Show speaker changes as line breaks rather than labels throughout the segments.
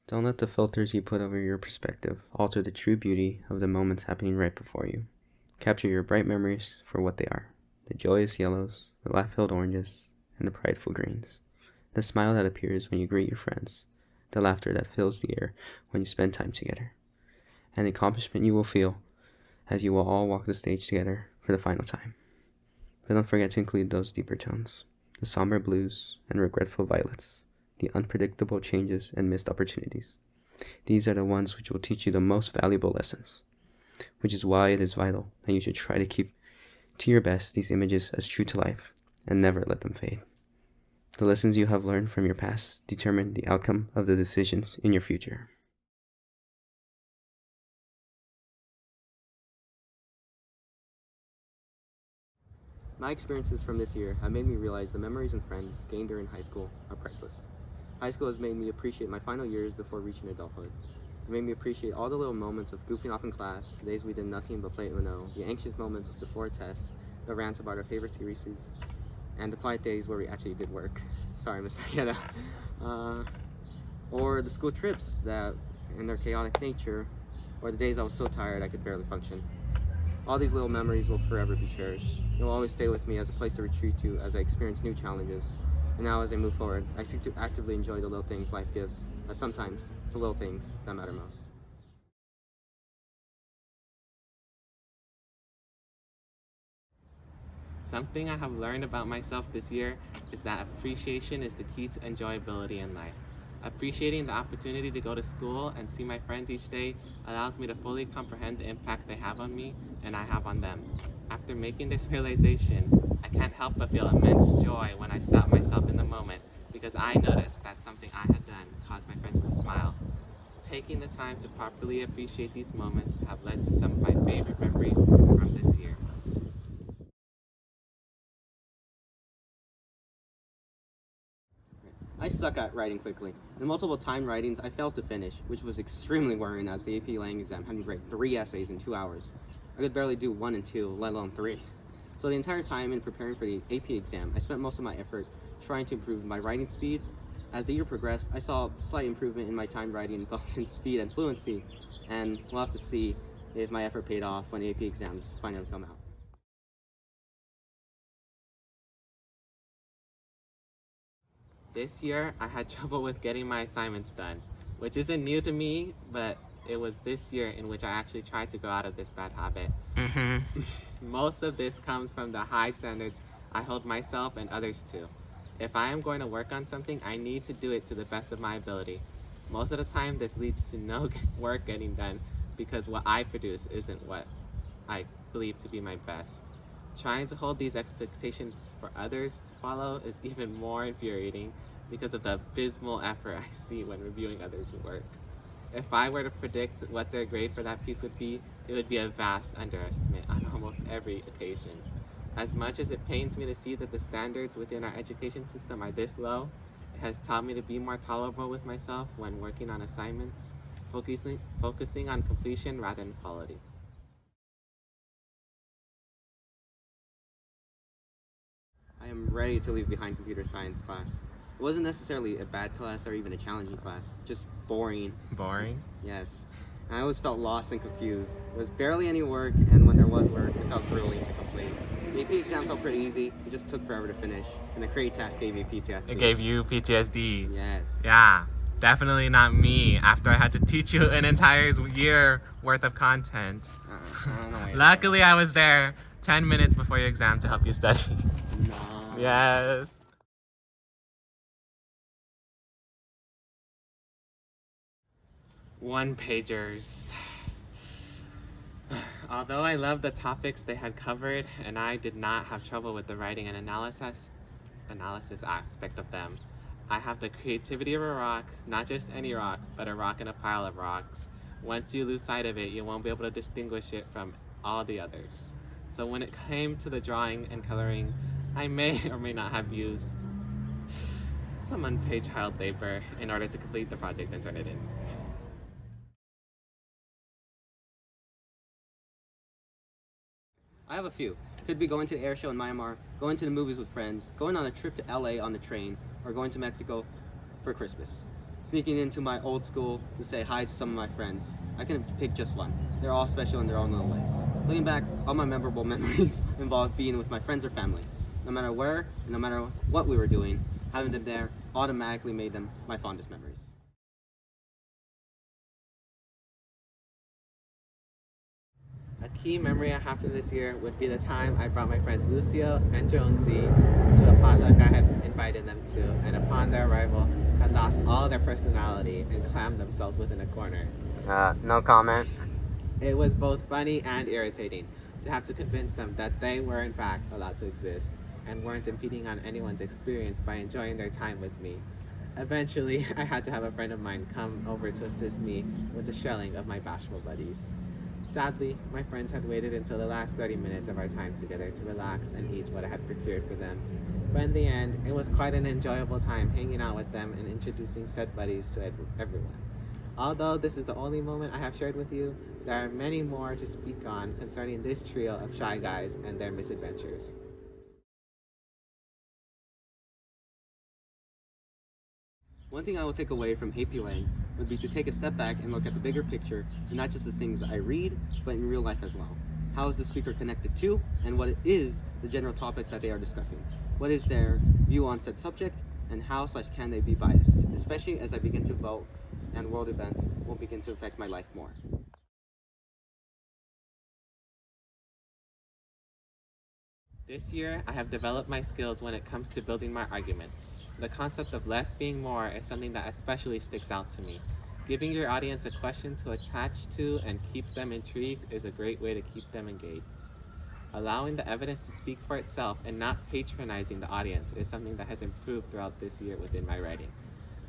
Don't let the filters you put over your perspective alter the true beauty of the moments happening right before you. Capture your bright memories for what they are: the joyous yellows, the laugh-filled oranges, and the prideful greens. The smile that appears when you greet your friends, the laughter that fills the air when you spend time together, and the accomplishment you will feel as you will all walk the stage together for the final time. But don't forget to include those deeper tones: the somber blues and regretful violets, the unpredictable changes and missed opportunities. These are the ones which will teach you the most valuable lessons, which is why it is vital that you should try to keep to your best these images as true to life and never let them fade. The lessons you have learned from your past determine the outcome of the decisions in your future. My experiences from this year have made me realize the memories and friends gained during high school are priceless. High school has made me appreciate my final years before reaching adulthood. It made me appreciate all the little moments of goofing off in class, the days we did nothing but play Uno, the anxious moments before tests, the rants about our favorite series, and the quiet days where we actually did work. Sorry, Miss Ayala. Or the school trips that, in their chaotic nature, or the days I was so tired I could barely function. All these little memories will forever be cherished. It will always stay with me as a place to retreat to as I experience new challenges. And now as I move forward, I seek to actively enjoy the little things life gives, as sometimes it's the little things that matter most.
Something I have learned about myself this year is that appreciation is the key to enjoyability in life. Appreciating the opportunity to go to school and see my friends each day allows me to fully comprehend the impact they have on me and I have on them. After making this realization, I can't help but feel immense joy when I stop myself in the moment because I noticed that something I had done caused my friends to smile. Taking the time to properly appreciate these moments have led to some of my favorite memories from this year.
I suck at writing quickly. The multiple time writings I failed to finish, which was extremely worrying as the AP Lang exam had me write 3 essays in 2 hours. I could barely do 1 and 2, let alone 3. So the entire time in preparing for the AP exam, I spent most of my effort trying to improve my writing speed. As the year progressed, I saw slight improvement in my time writing both in speed and fluency, and we'll have to see if my effort paid off when the AP exams finally come out.
This year, I had trouble with getting my assignments done, which isn't new to me, but it was this year in which I actually tried to go out of this bad habit. Most of this comes from the high standards I hold myself and others to. If I am going to work on something, I need to do it to the best of my ability. Most of the time, this leads to no work getting done because what I produce isn't what I believe to be my best. Trying to hold these expectations for others to follow is even more infuriating because of the abysmal effort I see when reviewing others' work. If I were to predict what their grade for that piece would be, it would be a vast underestimate on almost every occasion. As much as it pains me to see that the standards within our education system are this low, it has taught me to be more tolerable with myself when working on assignments, focusing on completion rather than quality.
I am ready to leave behind computer science class. It wasn't necessarily a bad class or even a challenging class, just boring.
Boring?
Yes. And I always felt lost and confused. There was barely any work, and when there was work, it felt grueling to complete. The AP exam felt pretty easy, it just took forever to finish, and the create task gave me PTSD.
It gave you PTSD.
Yes.
Yeah, definitely not me after I had to teach you an entire year worth of content.
I don't know why.
Luckily, I was there 10 minutes before your exam to help you study.
No.
Yes. One pagers. Although I loved the topics they had covered and I did not have trouble with the writing and analysis aspect of them, I have the creativity of a rock, not just any rock, but a rock in a pile of rocks. Once you lose sight of it, you won't be able to distinguish it from all the others. So when it came to the drawing and coloring, I may or may not have used some unpaid child labor in order to complete the project and turn it in.
I have a few. Could be going to the air show in Myanmar, going to the movies with friends, going on a trip to LA on the train, or going to Mexico for Christmas.
sneaking into my old school to say hi to some of my friends. I can pick just one. They're all special in their own little ways. Looking back, all my memorable memories involve being with my friends or family. No matter where and no matter what we were doing, having them there automatically made them my fondest memories.
A key memory I have from this year would be the time I brought my friends Lucio and Jonesy to a potluck I had invited them to, and upon their arrival, had lost all their personality and clammed themselves within a corner.
No comment.
It was both funny and irritating to have to convince them that they were in fact allowed to exist and weren't impeding on anyone's experience by enjoying their time with me. Eventually, I had to have a friend of mine come over to assist me with the shelling of my bashful buddies. Sadly, my friends had waited until the last 30 minutes of our time together to relax and eat what I had procured for them. But in the end, it was quite an enjoyable time hanging out with them and introducing said buddies to everyone. Although this is the only moment I have shared with you, there are many more to speak on concerning this trio of shy guys and their misadventures.
One thing I will take away from AP Lang would be to take a step back and look at the bigger picture, and not just the things I read, but in real life as well. How is the speaker connected to, and what is the general topic that they are discussing? What is their view on said subject, and how/can they be biased? Especially as I begin to vote, and world events will begin to affect my life more.
This year, I have developed my skills when it comes to building my arguments. The concept of less being more is something that especially sticks out to me. Giving your audience a question to attach to and keep them intrigued is a great way to keep them engaged. Allowing the evidence to speak for itself and not patronizing the audience is something that has improved throughout this year within my writing.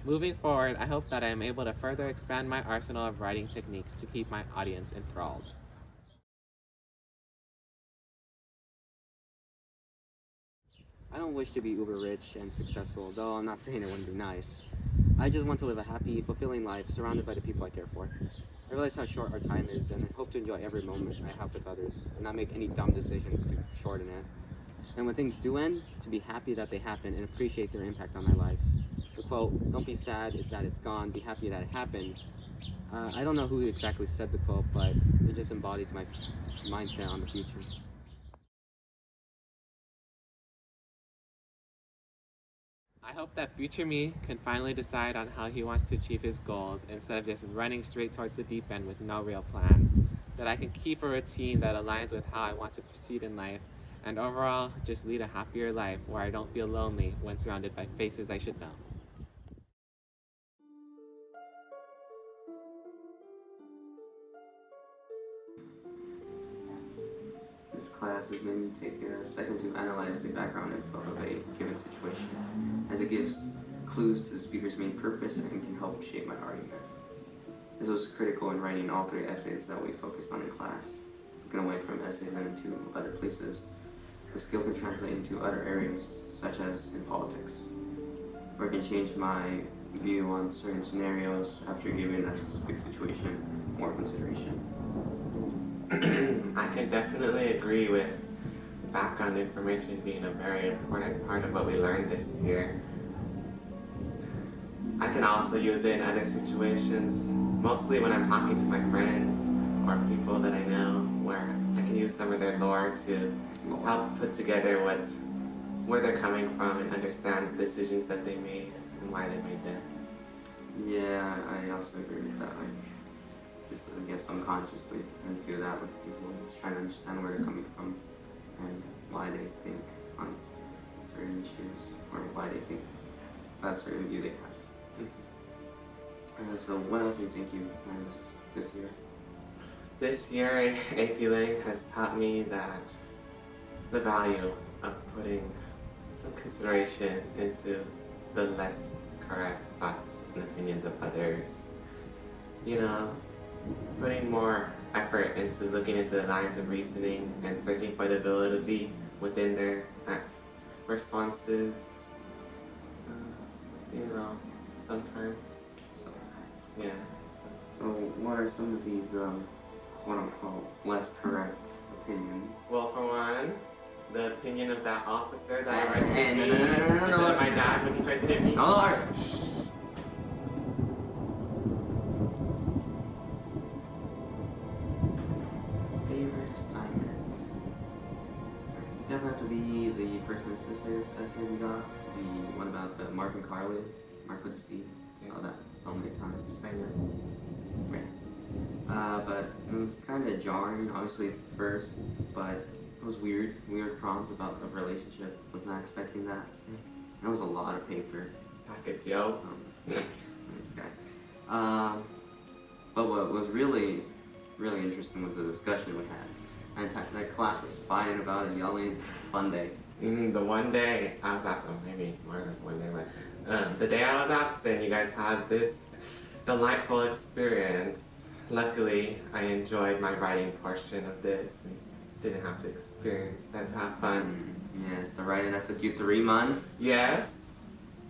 Moving forward, I hope that I am able to further expand my arsenal of writing techniques to keep my audience enthralled.
I don't wish to be uber rich and successful, though I'm not saying it wouldn't be nice. I just want to live a happy, fulfilling life surrounded by the people I care for. I realize how short our time is, and I hope to enjoy every moment I have with others and not make any dumb decisions to shorten it. And when things do end, to be happy that they happen and appreciate their impact on my life. The quote, "Don't be sad that it's gone, be happy that it happened." I don't know who exactly said the quote, but it just embodies my mindset on the future.
I hope that future me can finally decide on how he wants to achieve his goals instead of just running straight towards the deep end with no real plan. That I can keep a routine that aligns with how I want to proceed in life, and overall just lead a happier life where I don't feel lonely when surrounded by faces I should know.
This class has made me take a second to analyze the background info of a given situation, as it gives clues to the speaker's main purpose and can help shape my argument. This was critical in writing all three essays that we focused on in class. Looking away from essays and into other places, the skill can translate into other areas, such as in politics, where I can change my view on certain scenarios after giving that specific situation more consideration.
I can definitely agree with background information being a very important part of what we learned this year. I can also use it in other situations, mostly when I'm talking to my friends or people that I know, where I can use some of their lore to help put together where they're coming from and understand the decisions that they made and why they made them.
Yeah, I also agree with that. Just, I guess, unconsciously, I do that with people, just trying to understand where they're coming from and why they think on certain issues, or why they think that certain view they have. So what else do you think you learned this year?
This year, AP Lang has taught me that the value of putting some consideration into the less correct thoughts and opinions of others. You know, putting more effort into looking into the lines of reasoning and searching for the validity within their responses. You know, sometimes. Yeah.
So what are some of these quote-unquote less correct opinions?
Well, for one, the opinion of that officer that I
Hey,
arrested instead of my dad when he tried to hit me.
No, about Mark and Carly, Mark with a C. Saw that so many times.
I know.
Yeah. But it was kind of jarring. Obviously, it's the first, but it was weird. Weird prompt about a relationship. Was not expecting that. It was a lot of paper.
Package, yo.
This guy. But what was really interesting was the discussion we had. And that class was fighting about it, yelling. Fun day.
The one day I was absent, maybe more than one day, but the day I was absent, you guys had this delightful experience. Luckily, I enjoyed my writing portion of this and didn't have to experience that to have fun.
Yes, the writing that took you 3 months.
Yes,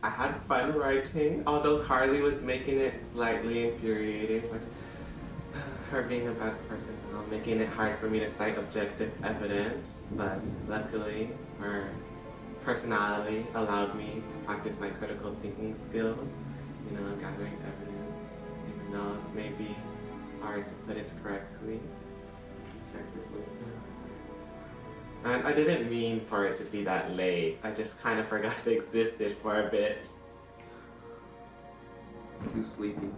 I had fun writing, although Carly was making it slightly infuriating with her being a bad person, making it hard for me to cite objective evidence, but luckily her personality allowed me to practice my critical thinking skills, gathering evidence, even though it may be hard to put it correctly. Technically. And I didn't mean for it to be that late. I just kind of forgot it existed for a bit.
Too sleepy.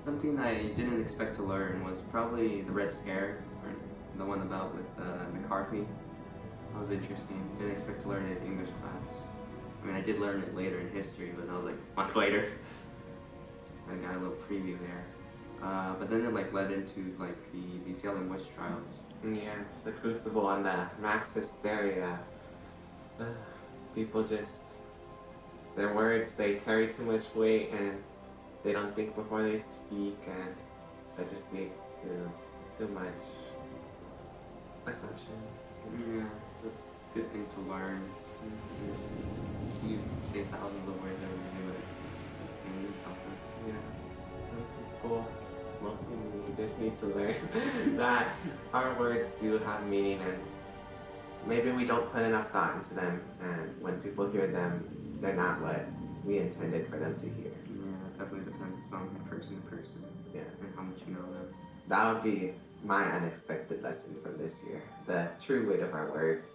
Something I didn't expect to learn was probably the Red Scare, or the one about with McCarthy. That was interesting. Didn't expect to learn it in English class. I mean, I did learn it later in history, but that was like months later. I got a little preview there. But then it led into the Salem Witch trials.
Yes, the Crucible and the mass hysteria. People just, their words, they carry too much weight and they don't think before they speak, and that just leads to too much assumptions.
Yeah, it's a good thing to learn. You say thousands of words every day, but it means something.
Yeah, some people, mostly me, just need to learn that our words do have meaning, and maybe we don't put enough thought into them, and when people hear them, they're not what we intended for them to hear.
Yeah, definitely depends on person to person.
Yeah.
And how much you know them.
That would be my unexpected lesson from this year. The true weight of our words.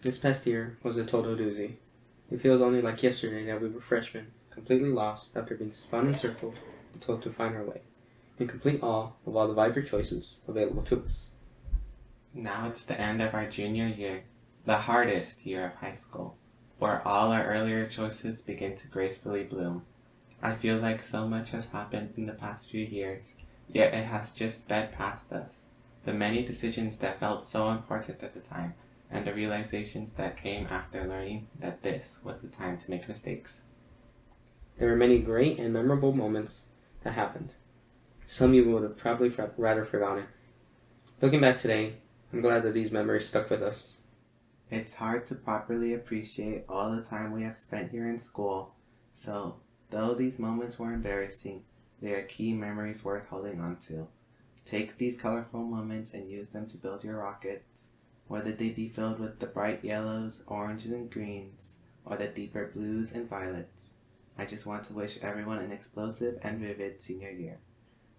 This past year was a total doozy. It feels only like yesterday that we were freshmen, completely lost after being spun in circles and told to find our way, in complete awe of all the vibrant choices available to us.
Now it's the end of our junior year, the hardest year of high school, where all our earlier choices begin to gracefully bloom. I feel like so much has happened in the past few years, yet it has just sped past us. The many decisions that felt so important at the time, and the realizations that came after learning that this was the time to make mistakes.
There were many great and memorable moments that happened. Some you would have probably rather forgotten. Looking back today, I'm glad that these memories stuck with us.
It's hard to properly appreciate all the time we have spent here in school, so though these moments were embarrassing, they are key memories worth holding on to. Take these colorful moments and use them to build your rockets, whether they be filled with the bright yellows, oranges, and greens, or the deeper blues and violets. I just want to wish everyone an explosive and vivid senior year,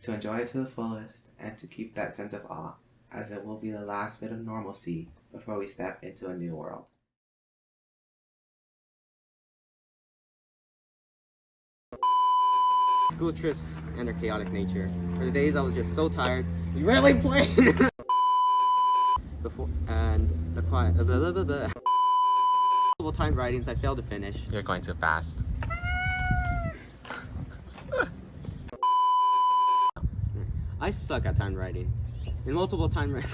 to enjoy it to the fullest, and to keep that sense of awe, as it will be the last bit of normalcy before we step into a new world.
School trips and their chaotic nature. For the days I was just so tired, we rarely played. Before and the quiet multiple time writings I failed to finish.
You're going too fast.
I suck at time writing. In multiple time writing.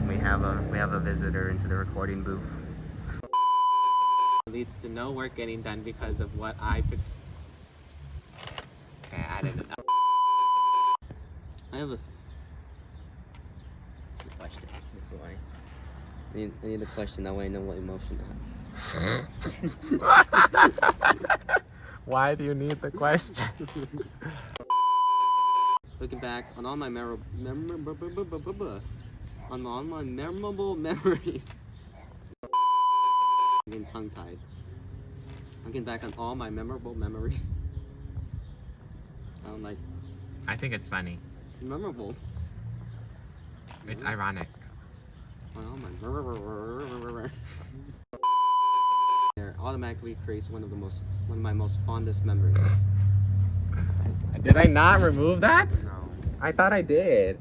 We have a visitor into the recording booth.
Leads to no work getting done because of what Okay, I didn't know.
I have a question. This is why. I need a question, that way I know what emotion to have.
Why do you need the question?
Looking back on all my memorable memories. I'm getting tongue-tied. Looking back on all my memorable memories. I don't like
I think it's funny.
memorable.
It's ironic.
On all my there automatically creates one of my most fondest memories.
Did I not remove that?
No.
I thought I did.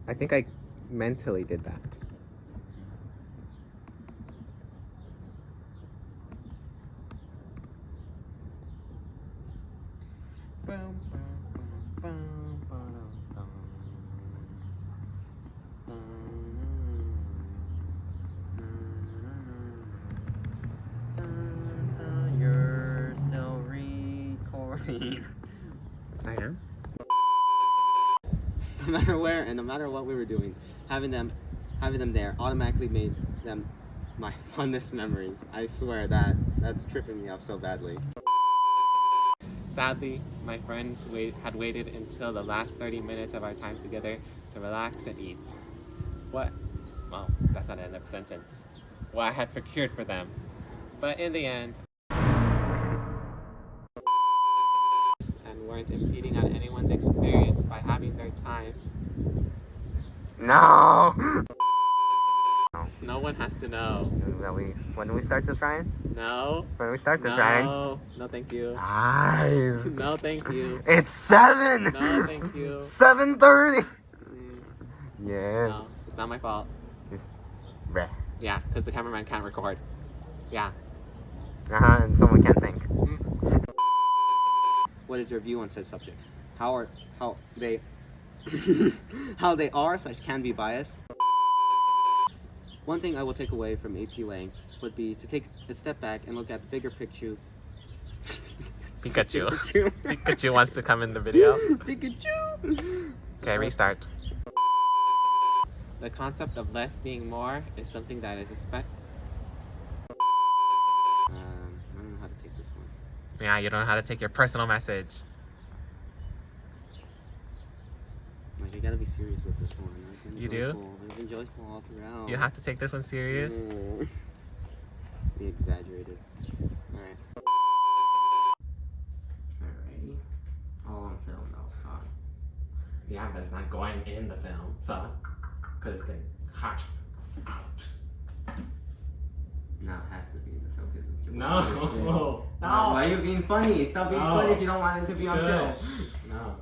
I think I mentally did that.
You're still recording.
I am.
No matter where and no matter what we were doing, having them there automatically made them my fondest memories. I swear that's tripping me up so badly.
Sadly, my friends had waited until the last 30 minutes of our time together to relax and eat. Well, that's not the end of a sentence. What I had procured for them. But in the end, and weren't impeding on anyone's experience by having their time.
No!
No one has to know.
When do we start this, Ryan?
No.
When do we start this, Ryan?
No. No, thank you.
5.
No, thank you.
It's 7!
No, thank you.
7:30!
Mm,
Yes.
No, it's not my fault.
It's bleh.
Yeah, because the cameraman can't record. Yeah.
And someone can't think.
What is your view on said subject? How they how they are/can be biased? One thing I will take away from AP Lang would be to take a step back and look at the bigger picture.
Pikachu. Pikachu wants to come in the video.
Pikachu!
Okay, restart. The concept of less being more is something that is
I don't know how to take this one.
Yeah, you don't know how to take your personal message.
Like, I gotta be serious with this one. Like,
You do?
I've been joyful all throughout.
You have to take this one serious.
Be exaggerated. Alright. Alrighty. All on film, that was caught.
Yeah, but it's not going in the film, so because it's getting hot out.
No, it has to be in the film because
No.
Why are you being funny? Stop being
No.
funny if you don't want it to be on film.
No.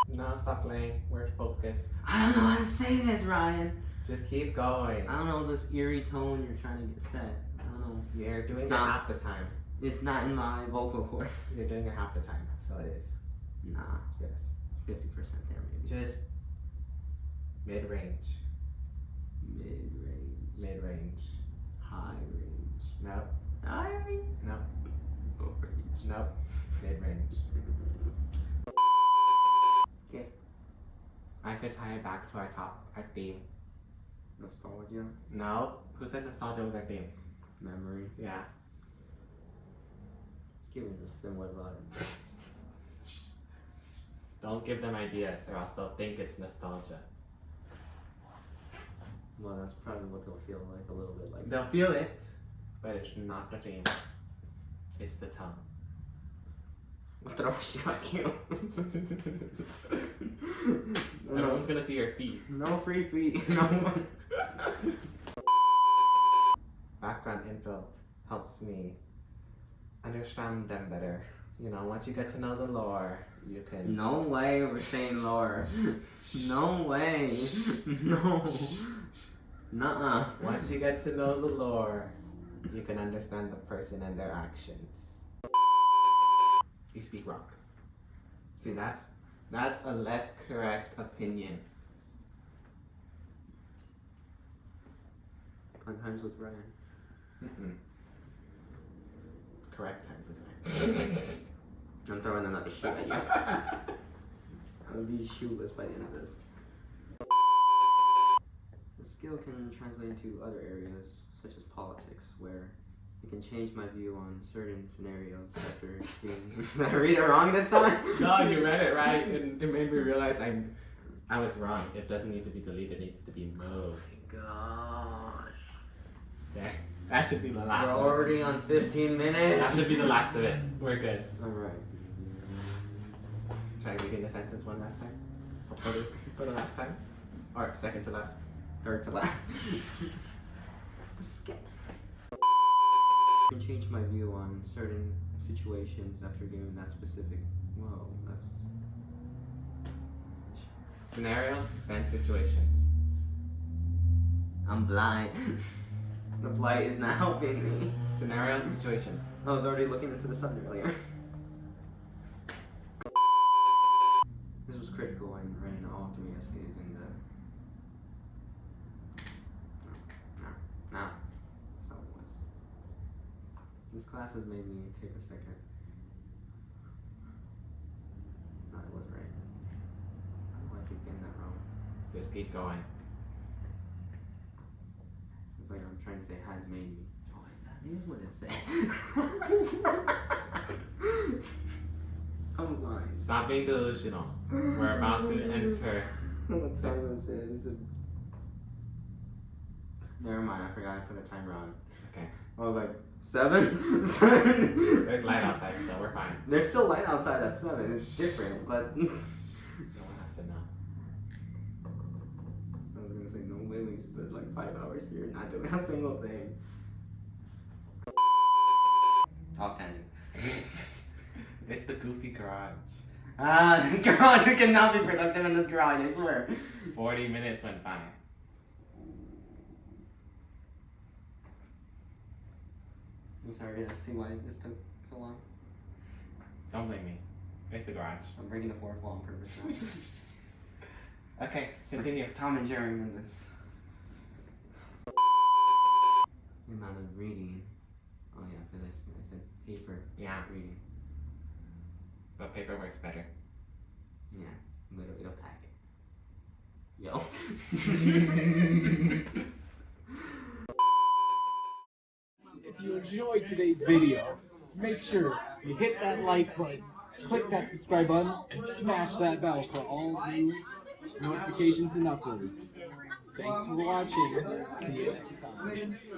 No, stop playing. We're focused.
I don't know how to say this, Ryan.
Just keep going.
I don't know this eerie tone you're trying to get set. I don't know.
You're doing
It's
it
not-
half the time.
It's not in my vocal cords.
You're doing it half the time, so it is.
Nah,
Yes.
50% there maybe.
Just mid-range.
Mid-range.
Mid-range.
High range.
Nope.
High range.
Nope.
Low range.
Nope. Mid-range.
Okay.
I could tie it back to our theme.
Nostalgia.
No. Who said nostalgia was our theme?
Memory.
Yeah.
It's giving a similar vibe.
Don't give them ideas or else they'll think it's nostalgia.
Well, that's probably what they'll feel like, a little bit like.
They'll feel it, but it's not the theme. It's the tongue. Everyone's gonna see your feet.
No free feet. No one.
Background info helps me understand them better. You know, once you get to know the lore, you can.
No way we're saying lore. No way. No. Nuh-uh.
Once you get to know the lore, you can understand the person and their actions. You speak rock. See, that's a less correct opinion.
On times with Ryan.
Mm-mm. Correct times is right.
I'm throwing another shit at you. I'll be shoeless by the end of this. The skill can translate into other areas, such as politics, where
You can change my view on certain scenarios after being. Did I read it wrong this time?
No, you read it right, and it made me realize I was wrong. It doesn't need to be deleted, it needs to be moved.
Gosh.
There. That should be the last
We're
of it.
already on 15 minutes.
That should be the last of it. We're good.
Alright.
Try reading the sentence one last time? For the last time? Or second to last?
Third to last. Skip. You can change my view on certain situations after giving that specific. Whoa, that's.
Scenarios, then situations.
I'm blind. The light is not helping me.
Scenarios, situations.
I was already looking into the sun earlier. This was critical when running all 3 essays in the. No, that's not what it was. This class has made me take a second. No, it was right. How do I keep getting that wrong?
Just keep going.
It's like I'm trying to say has made me. Oh, that is what it said. I'm lying.
Stop being delusional. We're about to enter.
What time was it? Is it? Never mind, I forgot I put a timer on.
Okay.
I was like, 7? 7?
There's light outside still, we're fine.
There's still light outside at 7, it's different, but.
No one has to know.
I was gonna say, no way we stood like 5 hours here not doing a single thing. Off tangent.
It's the goofy garage.
This garage, we cannot be productive in this garage, I swear.
40 minutes went by.
I'm sorry to see why this took so long.
Don't blame me. It's the garage.
I'm breaking the fourth wall on purpose now.
Okay, continue.
Tom and Jerry in this. The amount of reading. Oh yeah, because I said paper.
Yeah.
Reading.
But paper works better.
Yeah, literally a packet. Yo.
If you enjoyed today's video, make sure you hit that like button, click that subscribe button, and smash that bell for all new notifications and uploads. Thanks for watching. See you next time.